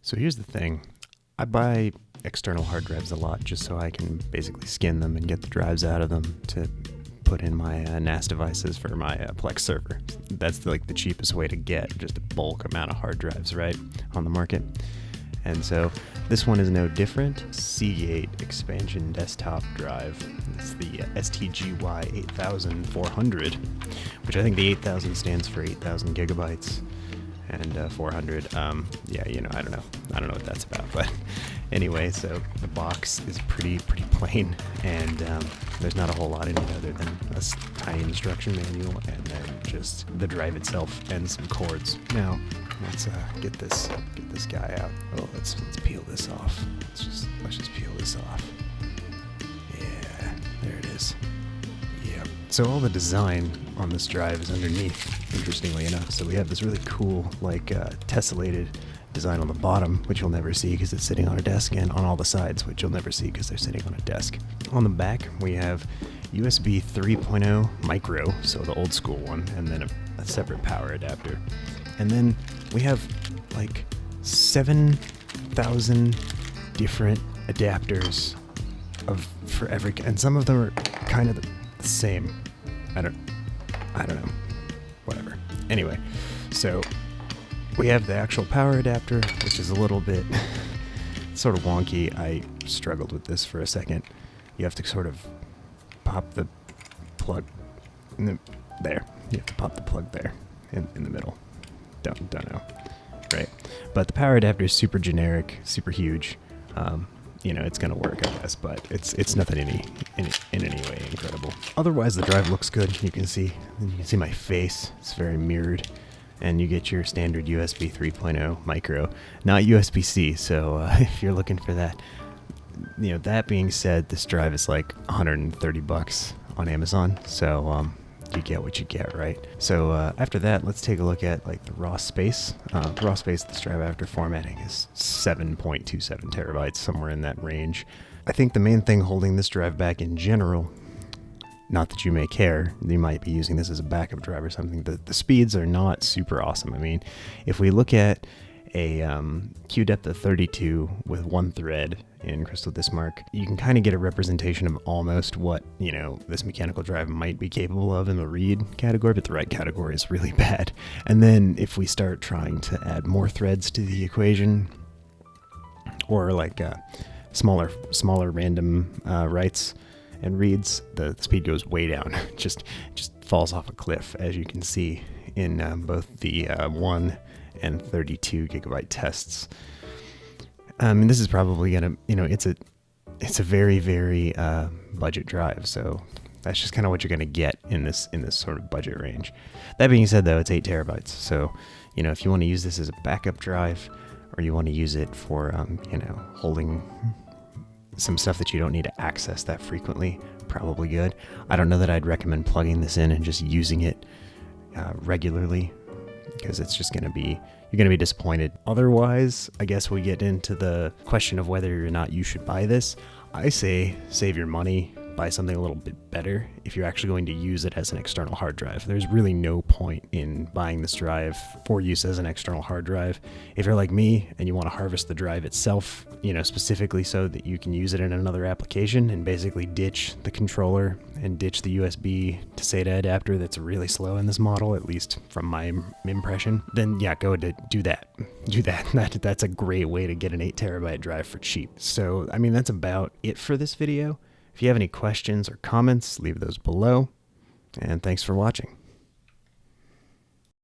So here's the thing. I buy external hard drives a lot just so I can basically skin them and get the drives out of them to put in my NAS devices for my Plex server. That's like the cheapest way to get just a bulk amount of hard drives, right, on the market. And so this one is no different. Seagate expansion desktop drive. It's the STGY8000400, which I think the 8000 stands for 8000 gigabytes. And 400, yeah, you know, I don't know what that's about, but anyway, so the box is pretty plain, and there's not a whole lot in it other than a tiny instruction manual, and then just the drive itself and some cords. Now, let's get this guy out. Oh, let's peel this off. Let's just peel this off. Yeah, there it is. Yep. So all the design on this drive is underneath, interestingly enough. So we have this really cool, like, tessellated design on the bottom, which you'll never see because it's sitting on a desk, and on all the sides, which you'll never see because they're sitting on a desk. On the back, we have USB 3.0 micro, so the old school one, and then a separate power adapter. And then we have like 7,000 different adapters for every, and some of them are kind of the same. I don't know. Whatever. Anyway, so we have the actual power adapter, which is a little bit sort of wonky. I struggled with this for a second. You have to sort of pop the plug there. You have to pop the plug there in the middle. Don't know. Right. But the power adapter is super generic, super huge. You know, it's gonna work, I guess, but it's nothing in any way incredible. Otherwise, the drive looks good. You can see my face. It's very mirrored, and you get your standard USB 3.0 micro, not USB-C. So if you're looking for that, you know. That being said, this drive is like $130 on Amazon. So you get what you get, right? So after that, let's take a look at like the raw space. Raw space, this drive after formatting is 7.27 terabytes, somewhere in that range. I think the main thing holding this drive back in general, not that you may care, you might be using this as a backup drive or something, the speeds are not super awesome. I mean, if we look at a queue depth of 32 with one thread in Crystal Disk Mark, you can kind of get a representation of almost what, you know, this mechanical drive might be capable of in the read category, but the write category is really bad. And then if we start trying to add more threads to the equation, or like smaller random writes and reads, the speed goes way down. just falls off a cliff, as you can see in both the 1 and 32 gigabyte tests. And this is probably gonna, you know, it's a very budget drive, so that's just kind of what you're gonna get in this sort of budget range. That being said, though, it's 8 terabytes, so you know, if you want to use this as a backup drive, or you want to use it for you know, holding some stuff that you don't need to access that frequently, probably good. I don't know that I'd recommend plugging this in and just using it regularly, because it's just you're going to be disappointed. Otherwise, I guess we get into the question of whether or not you should buy this. I say save your money, buy something a little bit better if you're actually going to use it as an external hard drive. There's really no point in buying this drive for use as an external hard drive. If you're like me and you want to harvest the drive itself, you know, specifically so that you can use it in another application and basically ditch the controller and ditch the USB to SATA adapter that's really slow in this model, at least from my impression, then yeah, go to do that. That's a great way to get an 8 terabyte drive for cheap. So, I mean, that's about it for this video. If you have any questions or comments, leave those below, and thanks for watching.